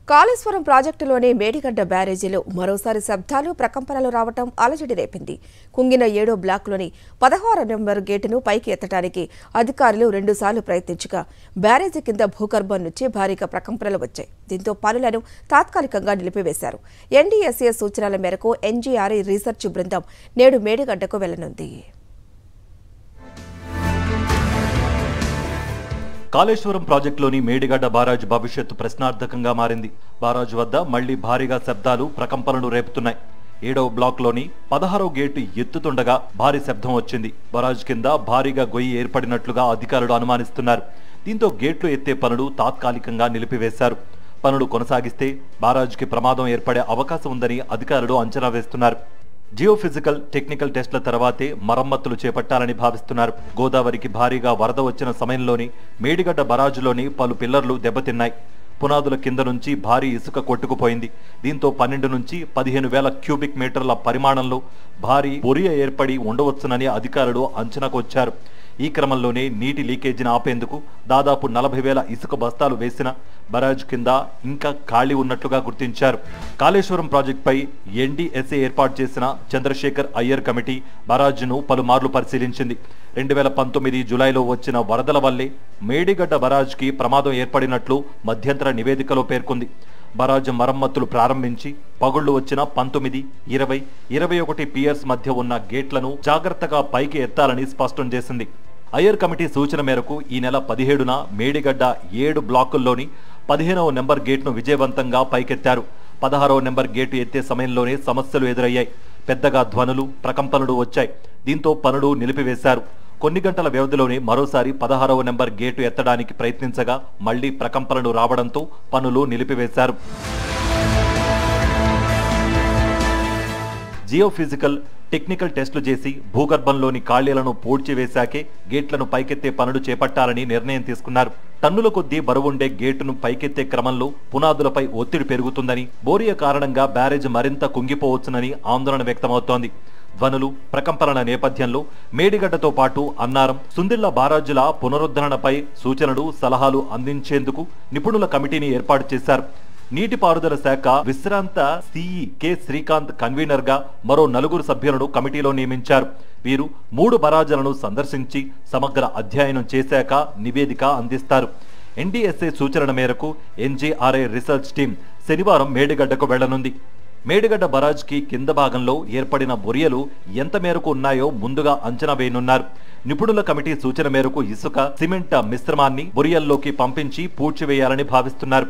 కాళేశ్వరం ప్రాజెక్టులోని మేడిగడ్డ బ్యారేజీలో మరోసారి శబ్దాలు ప్రకంపనలు రావటం అలజడి రేపింది. కుంగిన 7వ బ్లాక్లోని 16వ నెంబర్ గేటును పైకి ఎత్తడానికి అధికారులు 2 సార్లు ప్రయత్నించగా బ్యారేజీ కింద భూగర్భం నుంచి భారీగా ప్రకంపనలు వచ్చాయి. దీంతో పనులను తాత్కాలికంగా నిలిపివేశారు. ఎన్డీఎస్ఏ సూచనల మేరకు ఎన్జీఆర్ఐ రీసెర్చ్ బృందం నేడు మేడిగడ్డకు వెళ్లనుంది. కాళేశ్వరం ప్రాజెక్టులోని మేడిగడ్డ బారాజు భవిష్యత్తు ప్రశ్నార్థకంగా మారింది. బారాజు వద్ద మళ్లీ భారీగా శబ్దాలు ప్రకంపనలు రేపుతున్నాయి. 7వ బ్లాక్లోని 16వ గేటు ఎత్తుతుండగా భారీ శబ్దం వచ్చింది. బారాజు కింద భారీగా గొయ్యి ఏర్పడినట్లుగా అధికారులు అనుమానిస్తున్నారు. దీంతో గేట్లు ఎత్తే పనులు తాత్కాలికంగా నిలిపివేశారు. పనులు కొనసాగిస్తే బారాజుకి ప్రమాదం ఏర్పడే అవకాశం ఉందని అధికారులు అంచనా వేస్తున్నారు. జియోఫిజికల్ టెక్నికల్ టెస్టుల తర్వాతే మరమ్మతులు చేపట్టాలని భావిస్తున్నారు. గోదావరికి భారీగా వరద వచ్చిన సమయంలోని మేడిగడ్డ బరాజులోని పలు పిల్లర్లు దెబ్బతిన్నాయి. పునాదుల కింద నుంచి భారీ ఇసుక కొట్టుకుపోయింది. దీంతో 12 నుంచి 15,000 క్యూబిక్ మీటర్ల పరిమాణంలో భారీ బొరియ ఏర్పడి ఉండవచ్చునని అధికారులు అంచనాకు వచ్చారు. ఈ క్రమంలోనే నీటి లీకేజీని ఆపేందుకు దాదాపు 40,000 ఇసుక బస్తాలు వేసిన బరాజు కింద ఇంకా ఖాళీ ఉన్నట్లుగా గుర్తించారు. కాళేశ్వరం ప్రాజెక్టుపై ఎన్డీఎస్ఏ ఏర్పాటు చేసిన చంద్రశేఖర్ అయ్యర్ కమిటీ బరాజును పలుమార్లు పరిశీలించింది. 2019 జూలైలో వచ్చిన వరదల వల్లే మేడిగడ్డ బరాజుకి ప్రమాదం ఏర్పడినట్లు మధ్యంతర నివేదికలో పేర్కొంది. బరాజు మరమ్మతులు ప్రారంభించి పగుళ్లు వచ్చిన 19, 20, 21 పియర్స్ మధ్య ఉన్న గేట్లను జాగ్రత్తగా పైకి ఎత్తాలని స్పష్టం చేసింది. అయ్యర్ కమిటీ సూచన మేరకు ఈ నెల 17న మేడిగడ్డ 7 బ్లాకుల్లోని 15వ నెంబర్ గేట్ను విజయవంతంగా పైకెత్తారు. 16వ నెంబర్ గేటు ఎత్తే సమయంలోనే సమస్యలు ఎదురయ్యాయి. పెద్దగా ధ్వనులు, ప్రకంపనలు వచ్చాయి. దీంతో పనులు నిలిపివేశారు. కొన్ని గంటల వ్యవధిలోనే మరోసారి 16వ నెంబర్ గేటు ఎత్తడానికి ప్రయత్నించగా మళ్లీ ప్రకంపనలు రావడంతో పనులు నిలిపివేశారు. జియోఫిజికల్ టెక్నికల్ టెస్టులు చేసి భూగర్భంలోని ఖాళీలను పూడ్చివేశాకే గేట్లను పైకెత్తే పనులు చేపట్టాలని నిర్ణయం తీసుకున్నారు. టన్నుల కొద్దీ బరువుండే గేటును పైకెత్తే క్రమంలో పునాదులపై ఒత్తిడి పెరుగుతుందని, బోరియ కారణంగా బ్యారేజ్ మరింత కుంగిపోవచ్చునని ఆందోళన వ్యక్తమవుతోంది. ధ్వనులు, ప్రకంపనల నేపథ్యంలో మేడిగడ్డతో పాటు అన్నారం, సుందిళ్ల బారాజుల పునరుద్ధరణపై సూచనలు, సలహాలు అందించేందుకు నిపుణుల కమిటీని ఏర్పాటు చేశారు. నీటిపారుదల శాఖ విశ్రాంత సిఈ కె శ్రీకాంత్ కన్వీనర్ గా మరో 4 సభ్యులను కమిటీలో నియమించారు. వీరు 3 బరాజులను సందర్శించి సమగ్ర అధ్యయనం చేశాక నివేదిక అందిస్తారు. ఎన్డీఎస్ఏ సూచనల మేరకు ఎన్జీఆర్ఐ రీసెర్చ్ టీం శనివారం మేడిగడ్డకు వెళ్లనుంది. మేడిగడ్డ బరాజ్కి కింద భాగంలో ఏర్పడిన బొరియలు ఎంత మేరకు ఉన్నాయో ముందుగా అంచనా వేయనున్నారు. నిపుణుల కమిటీ సూచన మేరకు ఇసుక, సిమెంట్ మిశ్రమాన్ని బొరియల్లోకి పంపించి పూడ్చివేయాలని భావిస్తున్నారు.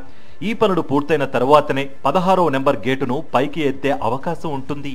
ఈ పనులు పూర్తయిన తరువాతనే 16వ నెంబర్ గేటును పైకి ఎత్తే అవకాశం ఉంటుంది.